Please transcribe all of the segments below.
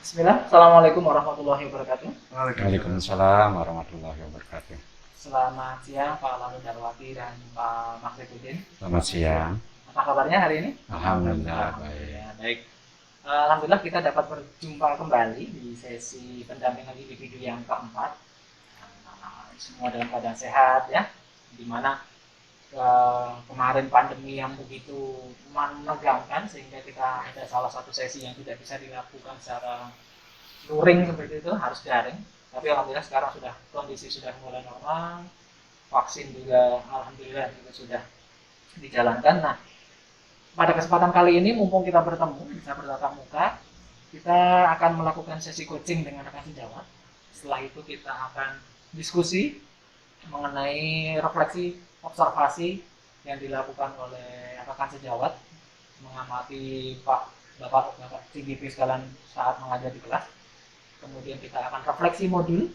Bismillah, Assalamualaikum warahmatullahi wabarakatuh. Waalaikumsalam warahmatullahi wabarakatuh. Selamat siang Pak Lalu Darwati dan Pak Makhribuddin. Selamat siang. Apa kabarnya hari ini? Alhamdulillah baik. Alhamdulillah baik. Alhamdulillah kita dapat berjumpa kembali di sesi pendampingan individu yang keempat. Semua dalam keadaan sehat ya. Dimana kemarin pandemi yang begitu menegangkan sehingga kita ada salah satu sesi yang tidak bisa dilakukan secara luring seperti itu, harus daring. Tapi alhamdulillah sekarang sudah kondisi sudah mulai normal, vaksin juga alhamdulillah juga sudah dijalankan. Nah, pada kesempatan kali ini mumpung kita bertemu bisa bertatap muka, kita akan melakukan sesi coaching dengan rekan sejawat. Setelah itu kita akan diskusi mengenai refleksi observasi yang dilakukan oleh rekan sejawat mengamati Bapak CGP sekalian saat mengajar di kelas. Kemudian kita akan refleksi modul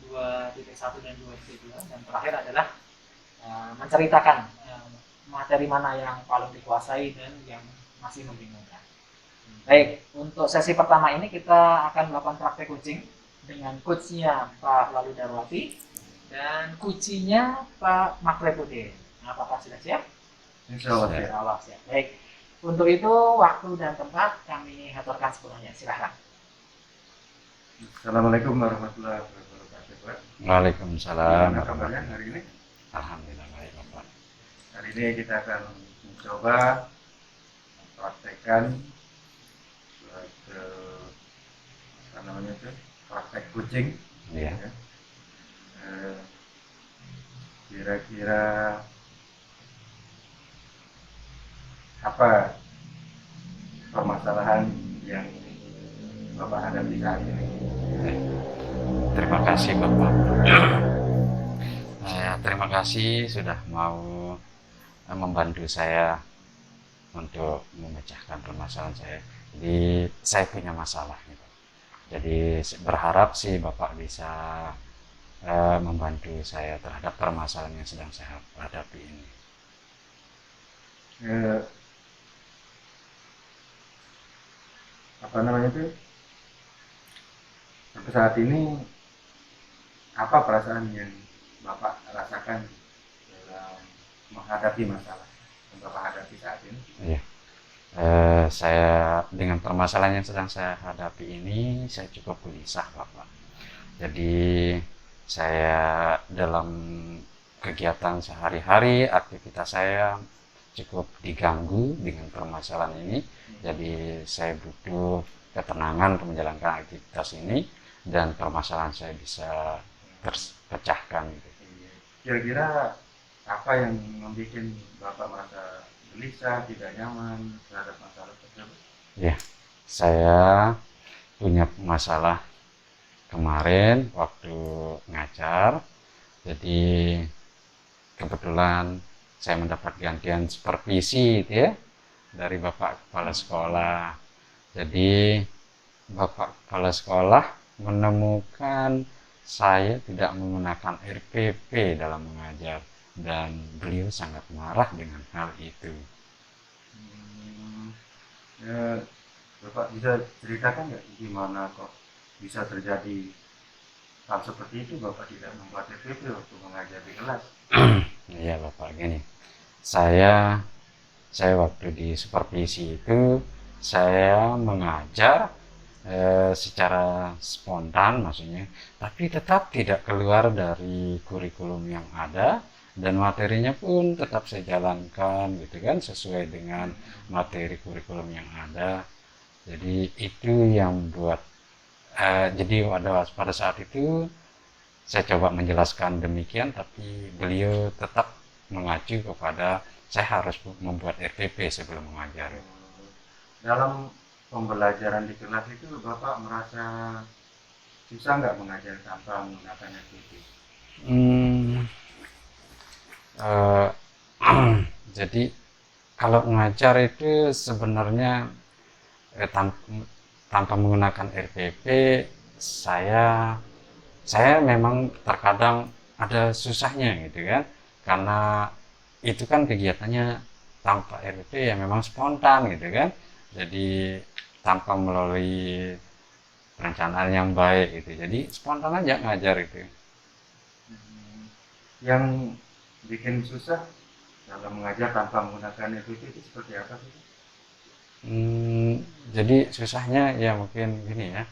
2.1 dan 2.2 dan terakhir adalah menceritakan materi mana yang paling dikuasai dan yang masih membingungkan. Baik, untuk sesi pertama ini kita akan melakukan praktek coaching dengan coachnya Pak Lalu Darwati dan coachnya Pak Makhribuddin. Apakah sudah siap? Insya Allah siap. Baik, untuk itu waktu dan tempat kami aturkan sepenuhnya. Silahkan. Assalamualaikum warahmatullahi wabarakatuh, Pak. Waalaikumsalam. Gimana kabarnya hari ini? Alhamdulillah baik Bapak. Hari ini kita akan mencoba mempraktekkan suatu apa namanya itu praktek kucing. Iya. Ya. Kira-kira apa permasalahan yang Bapak hadapi saat ini? Terima kasih Bapak. Terima kasih sudah mau membantu saya untuk memecahkan permasalahan saya. Jadi saya punya masalah gitu. Jadi berharap sih Bapak bisa membantu saya terhadap permasalahan yang sedang saya hadapi ini. Apa namanya itu? Sampai saat ini apa perasaan yang Bapak rasakan dalam menghadapi masalah yang Bapak hadapi saat ini? Iya. Saya dengan permasalahan yang sedang saya hadapi ini saya cukup gelisah Bapak. Jadi saya dalam kegiatan sehari-hari aktivitas saya cukup diganggu dengan permasalahan ini. Jadi saya butuh ketenangan untuk menjalankan aktivitas ini dan permasalahan saya bisa terpecahkan. Kira-kira apa yang membuat Bapak merasa gelisah, tidak nyaman terhadap masalah tersebut? Ya, saya punya masalah kemarin waktu ngajar. Jadi kebetulan saya mendapat gantian supervisi itu ya dari Bapak Kepala Sekolah. Jadi Bapak Kepala Sekolah menemukan saya tidak menggunakan RPP dalam mengajar dan beliau sangat marah dengan hal itu. Ya, Bapak bisa ceritakan nggak gimana kok bisa terjadi hal seperti itu? Bapak tidak membuat RPP waktu mengajar di kelas. Iya Bapak, gini. Saya waktu di supervisi itu saya mengajar secara spontan maksudnya, tapi tetap tidak keluar dari kurikulum yang ada dan materinya pun tetap saya jalankan gitu kan sesuai dengan materi kurikulum yang ada. Jadi itu yang buat jadi pada saat itu saya coba menjelaskan demikian, tapi beliau tetap mengacu kepada saya harus membuat RPP sebelum mengajar. Dalam pembelajaran di kelas itu Bapak merasa susah nggak mengajar tanpa menggunakan RPP? Eh, jadi kalau mengajar itu sebenarnya tanpa menggunakan RPP saya memang terkadang ada susahnya gitu kan, karena itu kan kegiatannya tanpa RPP ya memang spontan gitu kan, jadi tanpa melalui perencanaan yang baik gitu. Jadi spontan aja ngajar itu. Hmm, yang bikin susah dalam mengajar tanpa menggunakan EPP itu seperti apa sih? Hmm, jadi susahnya ya mungkin gini ya.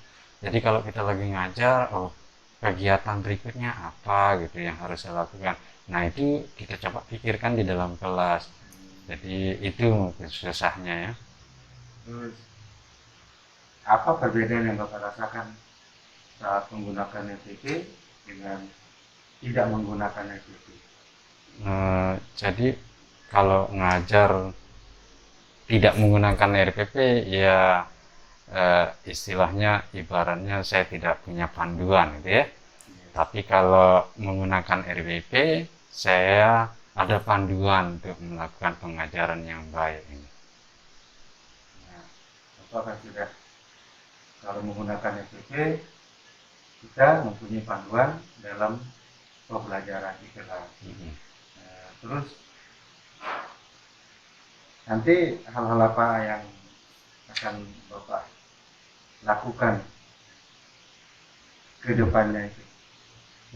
Jadi kalau kita lagi ngajar, oh kegiatan berikutnya apa gitu yang harus saya lakukan. Nah itu kita coba pikirkan di dalam kelas. Jadi itu mungkin susahnya ya. Terus apa perbedaan yang Bapak rasakan saat menggunakan EPP dengan tidak menggunakan EPP? Jadi kalau ngajar tidak menggunakan RPP ya istilahnya ibaratnya saya tidak punya panduan gitu ya. Tapi kalau menggunakan RPP saya ada panduan untuk melakukan pengajaran yang baik. Nah, Bapak kan sudah kalau menggunakan EPP kita mempunyai panduan dalam pembelajaran di kelas. Nah, terus nanti hal-hal apa yang akan Bapak lakukan ke depannya itu?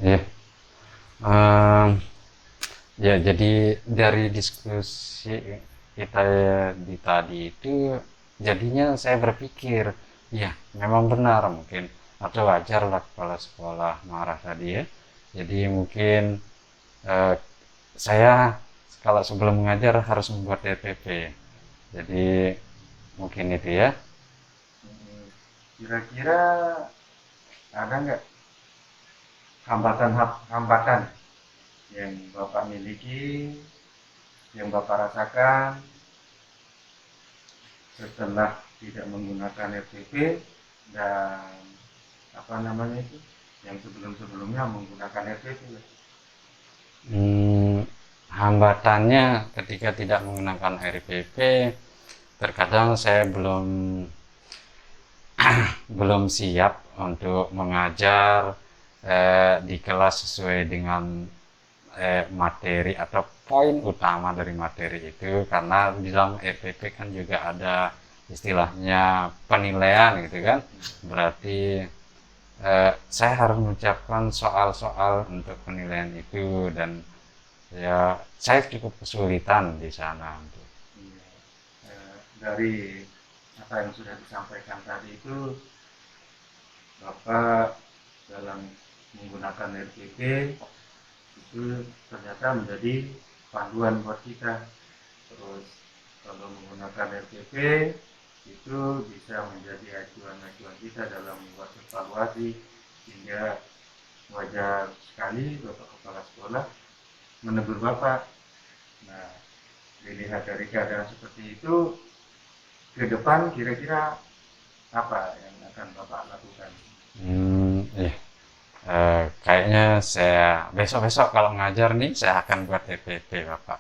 Ya, Ehm, ya jadi dari diskusi kita di tadi itu jadinya saya berpikir ya memang benar mungkin atau wajar lah kepala sekolah marah tadi ya. Jadi mungkin eh, saya kalau sebelum mengajar harus membuat DPP. Jadi mungkin itu ya. Kira-kira ada nggak hambatan yang Bapak miliki, yang Bapak rasakan setelah tidak menggunakan FTP dan apa namanya itu, yang sebelum-sebelumnya menggunakan FTP? Hmm, hambatannya ketika tidak menggunakan RPP terkadang saya belum siap untuk mengajar di kelas sesuai dengan materi atau poin utama dari materi itu karena di dalam RPP kan juga ada istilahnya penilaian gitu kan berarti saya harus mengucapkan soal-soal untuk penilaian itu dan ya saya cukup kesulitan di sana untuk Iya. Dari apa yang sudah disampaikan tadi itu, Bapak dalam menggunakan RPP itu ternyata menjadi panduan buat kita. Terus kalau menggunakan RPP itu bisa menjadi acuan-acuan kita dalam membuat evaluasi, sehingga wajar sekali Bapak Kepala Sekolah menegur Bapak. Nah, dilihat dari keadaan seperti itu, ke depan kira-kira apa yang akan Bapak lakukan? iya. Kayaknya saya besok-besok kalau ngajar nih saya akan buat TPP Bapak.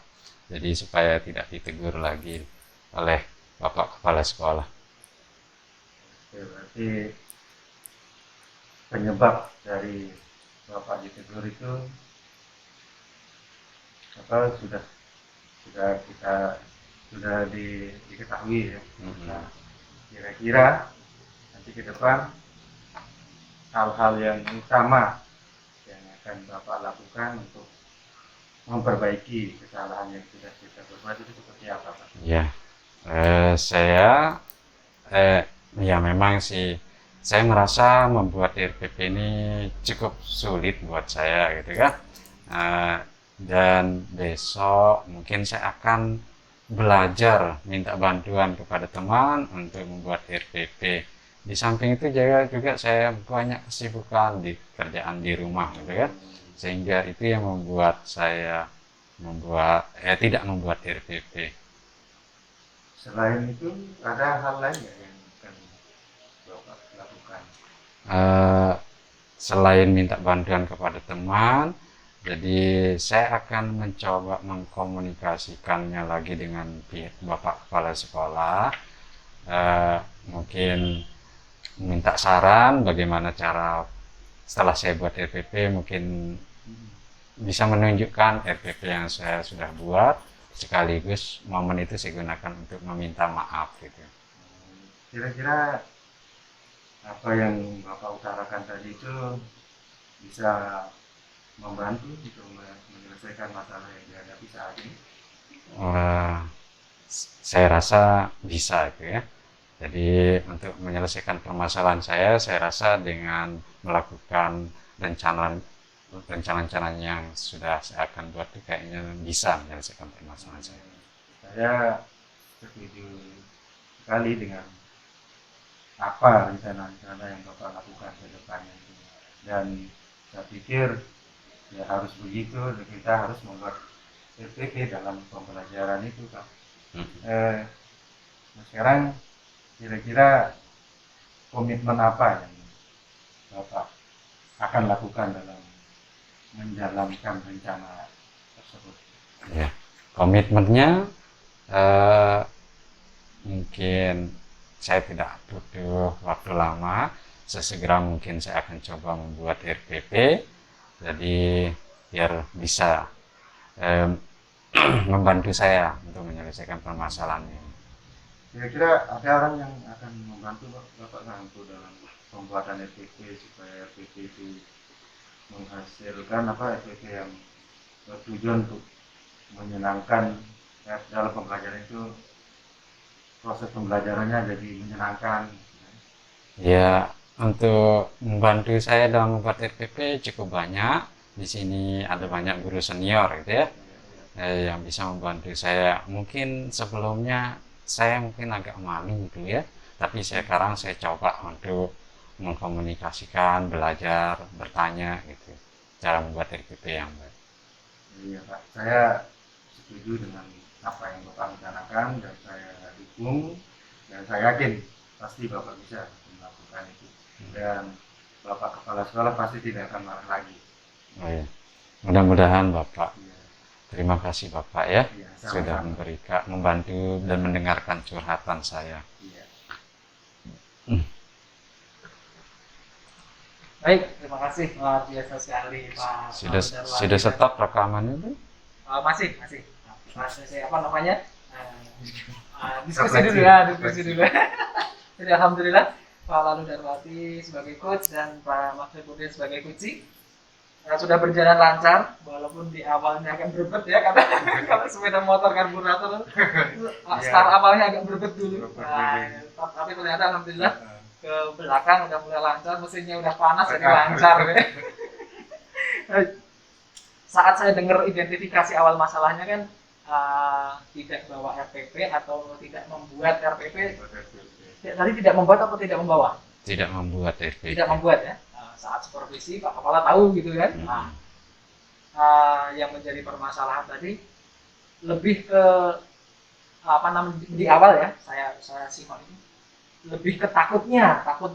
Jadi supaya tidak ditegur lagi oleh Bapak Kepala Sekolah. Berarti penyebab dari Bapak ditegur itu apa kita sudah diketahui ya. Nah, kira-kira nanti ke depan hal-hal yang utama yang akan Bapak lakukan untuk memperbaiki kesalahan yang sudah kita perbuat itu seperti apa, Pak? Ya, saya ya memang sih saya merasa membuat RPP ini cukup sulit buat saya gitu kan. Eh, dan besok mungkin saya akan belajar minta bantuan kepada teman untuk membuat RPP. Di samping itu juga saya banyak kesibukan di kerjaan di rumah gitu kan. Sehingga itu yang membuat saya tidak membuat RPP. Selain itu ada hal lain nggak yang akan Bapak lakukan? Eh, Selain minta bantuan kepada teman, jadi saya akan mencoba mengkomunikasikannya lagi dengan pihak Bapak Kepala Sekolah. Eh, Mungkin minta saran bagaimana cara setelah saya buat RPP mungkin bisa menunjukkan RPP yang saya sudah buat sekaligus momen itu saya gunakan untuk meminta maaf gitu. Kira-kira apa yang Bapak utarakan tadi itu bisa membantu untuk menyelesaikan masalah yang dihadapi saat ini? Eh, saya rasa bisa itu ya. Jadi untuk menyelesaikan permasalahan saya rasa dengan melakukan rencana-rencana yang sudah saya akan buat itu kayaknya bisa menyelesaikan permasalahan saya. Saya setuju sekali dengan apa rencana-rencana yang Bapak lakukan ke depannya itu. Dan saya pikir ya harus begitu, kita harus membuat RPP dalam pembelajaran itu, Pak. Nah sekarang kira-kira komitmen apa yang Bapak akan lakukan dalam menjalankan rencana tersebut? Ya, komitmennya eh, mungkin saya tidak butuh waktu lama, sesegera mungkin saya akan coba membuat RPP, jadi biar bisa eh, membantu saya untuk menyelesaikan permasalahan ini. Kira-kira ada orang yang akan membantu Bapak nanti dalam pembuatan RPP supaya RPP itu menghasilkan RPP yang bertujuan untuk menyenangkan ya, dalam pembelajaran itu proses pembelajarannya jadi menyenangkan. Ya, untuk membantu saya dalam membuat RPP cukup banyak. Di sini ada banyak guru senior gitu ya, yang bisa membantu saya. Mungkin sebelumnya saya mungkin agak malu gitu ya, tapi sekarang saya coba untuk mengkomunikasikan, belajar, bertanya gitu, cara membuat RPP yang baik. Iya Pak, saya setuju dengan apa yang Bapak rencanakan dan saya dukung dan saya yakin pasti Bapak bisa melakukan itu dan Bapak Kepala Sekolah pasti tidak akan marah lagi. Oh ya, mudah-mudahan Bapak. Iya, Terima kasih Bapak ya, iya, sudah sama-sama. membantu dan mendengarkan curhatan saya. Iya. Baik, terima kasih, luar biasa sekali Pak Sudah Darwati sudah dan stop rekaman itu? masih masih apa namanya diskusi Refleksi. dulu ya, diskusi dulu. Jadi alhamdulillah Pak Lalu Darwati sebagai coach dan Pak Maksududin sebagai coaching sudah berjalan lancar walaupun di awalnya agak berbet ya karena kalau sepeda motor karburator start awalnya agak berbet dulu. Tapi ternyata alhamdulillah ke belakang udah mulai lancar, mesinnya udah panas jadi lancar. Saat saya dengar identifikasi awal masalahnya kan tidak bawa RPP atau tidak membuat RPP. Tadi tidak membuat atau tidak membawa? Tidak membuat RPP. Tidak membuat ya. Saat supervisi Pak Kepala tahu gitu kan. Yang menjadi permasalahan tadi lebih ke apa namanya di awal ya. Saya simak itu lebih ke takut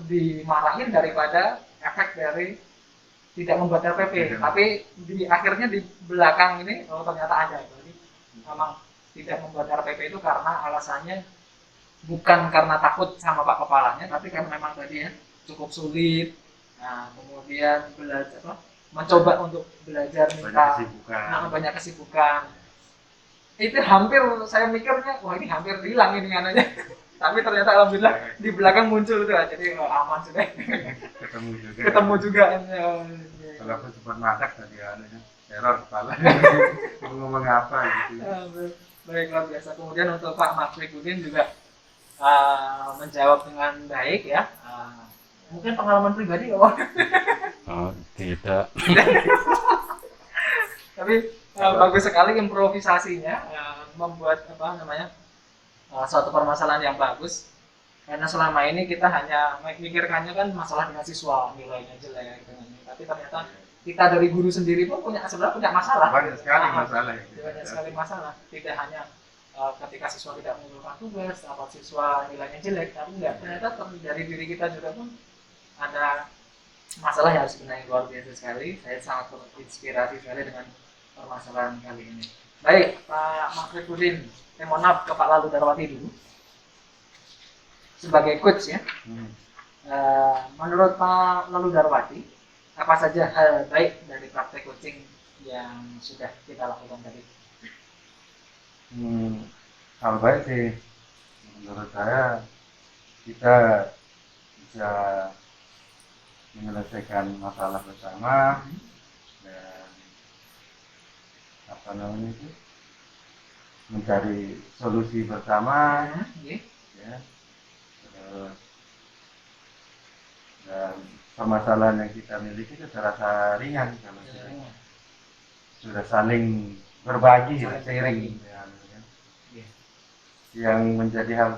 dimarahin daripada efek dari tidak membuat RPP. Tapi di akhirnya di belakang ini ternyata ada. Jadi memang tidak membuat RPP itu karena alasannya bukan karena takut sama Pak Kepalanya, tapi karena memang tadi ya cukup sulit. Nah, kemudian belajar mencoba untuk belajar minta banyak kesibukan. Itu hampir saya mikirnya, wah ini hampir hilang ini anunya. Tapi ternyata alhamdulillah di belakang muncul tuh, jadi aman sudah. Ketemu juga. Kalau aku sempat masak tadi anunya error kepala. Mau ngomong apa gitu. Baik, luar biasa. Kemudian untuk Pak Maksududin juga menjawab dengan baik ya. Mungkin pengalaman pribadi ya, Oh, tidak. Tapi bagus sekali improvisasinya, membuat apa namanya suatu permasalahan yang bagus. Karena selama ini kita hanya mikirkannya kan masalah dengan siswa, nilainya jelek, tapi ternyata kita dari guru sendiri pun sebenarnya punya masalah. Banyak sekali masalah. Banyak sekali masalah. Tidak hanya ketika siswa tidak mengumpulkan tugas atau siswa nilainya jelek, tapi enggak, ternyata dari diri kita juga pun ada masalah yang sebenarnya luar biasa sekali. Saya sangat terinspirasi sekali dengan permasalahan kali ini. Baik, Pak Maksududin, saya mohon maaf ke Pak Lalu Darwati dulu sebagai coach ya. Menurut Pak Lalu Darwati, apa saja hal baik dari praktek coaching yang sudah kita lakukan tadi? Hal baik sih menurut saya kita bisa menyelesaikan masalah bersama dan apa namanya itu mencari solusi bersama Oke. ya. Terus dan permasalahan yang kita miliki itu terasa ringan kalau sudah saling berbagi, Saling sharing berbagi. ya. Iya. Yang menjadi hal,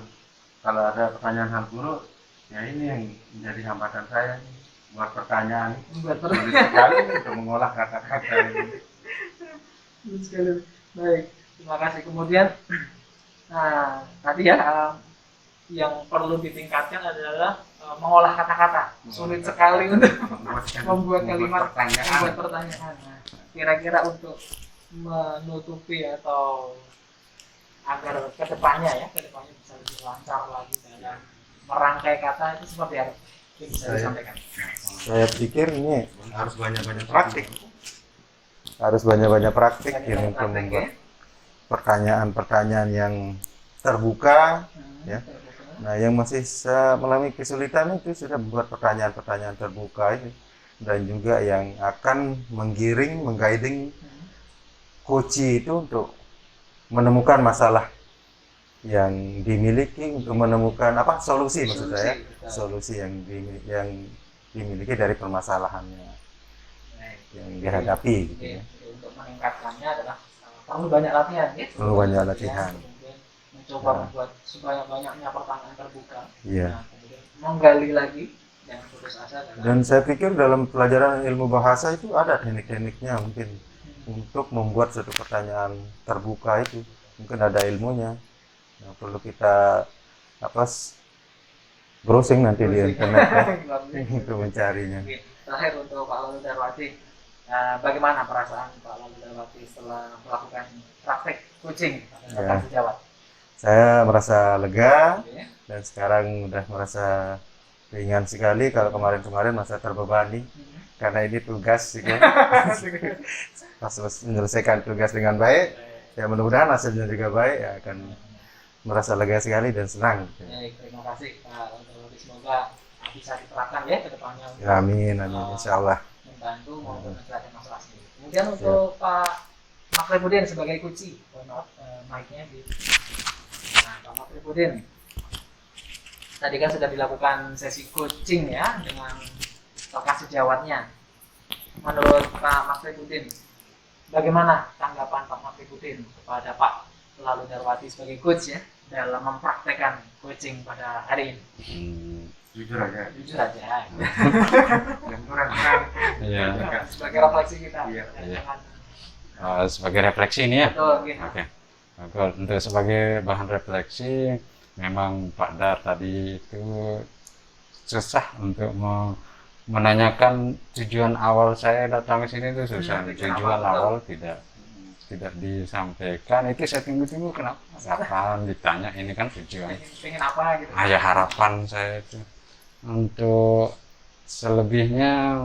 kalau ada pertanyaan hal buruk ya ini yang menjadi hambatan saya buat pertanyaan sulit sekali untuk mengolah kata-kata ini. Betul sekali. Baik, terima kasih. Kemudian, nah tadi ya yang perlu ditingkatkan adalah mengolah kata-kata. Sulit sekali untuk membuat kalimat, membuat pertanyaan. Nah, kira-kira untuk menutupi atau agar kedepannya bisa lebih lancar lagi dalam merangkai kata itu seperti apa? Yang bisa disampaikan. Saya pikir ini harus banyak-banyak praktik. Harus banyak-banyak praktik ini untuk membuat pertanyaan-pertanyaan yang terbuka ya. Nah, yang masih mengalami kesulitan itu sudah membuat pertanyaan-pertanyaan terbuka itu dan juga yang akan menggiring, mengguiding coach itu untuk menemukan masalah yang dimiliki, untuk menemukan solusi maksud saya, solusi yang dimiliki dari permasalahannya yang dihadapi gitu ya. Untuk meningkatkannya adalah perlu banyak latihan ya. Perlu banyak latihan. Kemudian mencoba membuat sebanyak-banyaknya pertanyaan terbuka. Iya. Nah, kemudian menggali lagi yang putus asa. Dan saya pikir dalam pelajaran ilmu bahasa itu ada teknik-tekniknya mungkin untuk membuat satu pertanyaan terbuka itu mungkin ada ilmunya. Nah, perlu kita browsing nanti di internet ya, untuk mencarinya. Terakhir untuk Pak Lalu Darwati, bagaimana perasaan Pak Lalu Darwati setelah melakukan praktek coaching pada sejawat? Saya merasa lega dan sekarang udah merasa ringan sekali. Kalau kemarin-kemarin masa terbebani karena ini tugas juga. Pas menyelesaikan tugas dengan baik, ya mudah-mudahan hasilnya juga baik, ya akan merasa lega sekali dan senang. Baik, terima kasih Pak Lalu. Semoga bisa diterapkan ya ke depannya. Ya, amin, insya Allah. Membantu maupun menyelesaikan masalah sendiri. Kemudian untuk Pak Makribudin sebagai kunci, maaf mic-nya di. Nah, Pak Makribudin, tadi kan sudah dilakukan sesi coaching ya dengan lekas sejawatnya. Menurut Pak Makribudin, bagaimana tanggapan Pak Makribudin kepada Pak Lalu Darwati sebagai coach ya dalam mempraktekkan coaching pada hari ini? Jujur aja. Yang kurang-kurang. Iya. Sebagai refleksi kita. Iya. Sebagai refleksi ini ya. Betul, gitu. Oke. Untuk sebagai bahan refleksi, memang Pak Dar tadi itu susah untuk menanyakan tujuan awal saya datang ke sini itu susah. Tujuan awal tidak disampaikan, itu saya tunggu-tunggu kenapa kapan ditanya ini kan tujuan. Pengen apa gitu. Ya harapan saya itu untuk selebihnya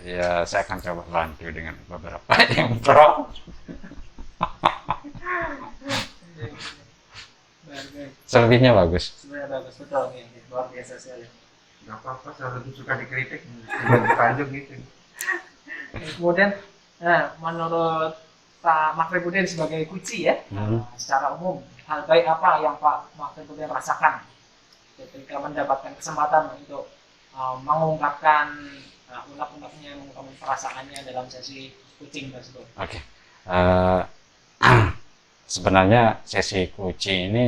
ya saya akan coba bantu dengan beberapa improv. Selebihnya bagus. Sebenarnya bagus, betul nih, luar biasa sekali. Gak apa-apa, saya lebih suka dikritik, ditanjung gitu. Kemudian, menurut Pak Makribudin sebagai kunci ya, secara umum, hal baik apa yang Pak Makribudin rasakan ketika mendapatkan kesempatan untuk mengungkapkan unek-uneknya, mengungkapkan perasaannya dalam sesi coaching tersebut? Oke. Sebenarnya sesi coaching ini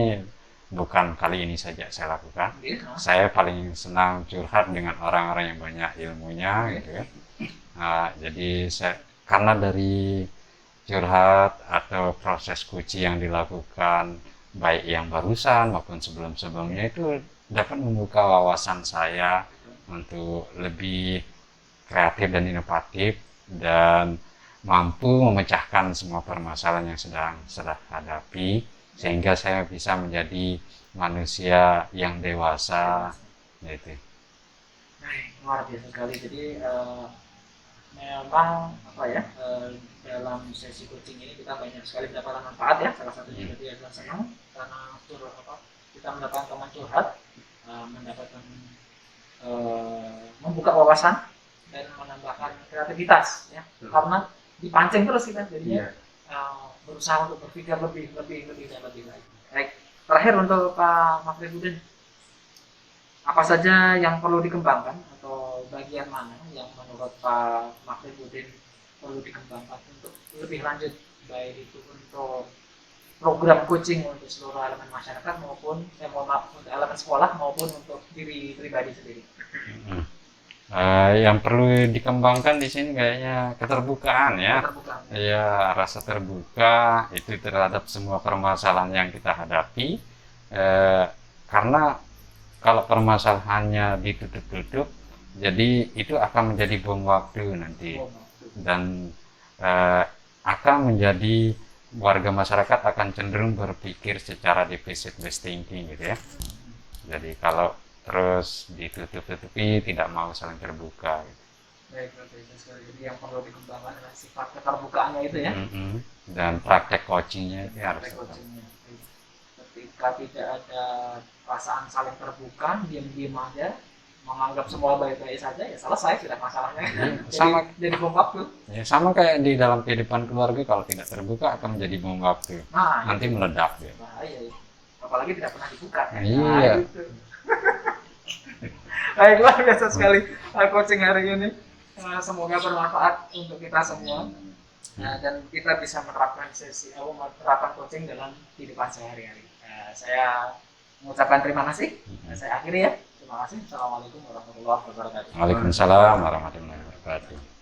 bukan kali ini saja saya lakukan. Saya paling senang curhat dengan orang-orang yang banyak ilmunya, gitu ya. Jadi karena dari curhat atau proses coaching yang dilakukan baik yang barusan maupun sebelum-sebelumnya itu dapat membuka wawasan saya untuk lebih kreatif dan inovatif dan mampu memecahkan semua permasalahan yang sedang saya hadapi sehingga saya bisa menjadi manusia yang dewasa gitu. Luar biasa sekali. Jadi memang dalam sesi coaching ini kita banyak sekali mendapatkan manfaat ya. Salah satunya jadi senang karena kita mendapatkan teman curhat, mendapatkan membuka wawasan dan menambahkan kreativitas ya, Betul. karena dipancing terus kita jadinya Iya. berusaha untuk berpikir lebih dan lebih baik. Baik, terakhir untuk Pak Makhribuddin, apa saja yang perlu dikembangkan atau bagian mana yang menurut Pak Makhribuddin perlu dikembangkan untuk lebih lanjut, baik itu untuk program coaching untuk seluruh elemen masyarakat maupun mohon maaf, untuk elemen sekolah maupun untuk diri pribadi sendiri. Hmm. Yang perlu dikembangkan di sini kayaknya keterbukaan ya. Keterbukaan. Ya, rasa terbuka itu terhadap semua permasalahan yang kita hadapi. Karena kalau permasalahannya ditutup-tutup, jadi itu akan menjadi bom waktu nanti, dan akan menjadi warga masyarakat akan cenderung berpikir secara deficit based thinking gitu ya. Jadi kalau terus ditutup-tutupi, tidak mau saling terbuka gitu. Baik, jadi yang perlu dikembangkan adalah sifat keterbukaannya itu ya. Dan praktek coachingnya itu harus Praktek coachingnya. Ketika tidak ada perasaan saling terbuka, diam-diam aja, menganggap semua baik-baik saja, ya selesai sudah masalahnya. Sama. Jadi bom waktu. Ya, sama kayak di dalam kehidupan keluarga, kalau tidak terbuka akan menjadi bom waktu. Nah, Nanti meledak ya. bahaya ya. Apalagi tidak pernah dibuka. Iya. Gitu. Baik, luar biasa sekali coaching hari ini. Semoga bermanfaat untuk kita semua. Dan kita bisa menerapkan menerapkan coaching dalam kehidupan sehari-hari. Saya mengucapkan terima kasih. Saya akhiri ya. Terima kasih. Assalamualaikum warahmatullahi wabarakatuh. Waalaikumsalam warahmatullahi wabarakatuh.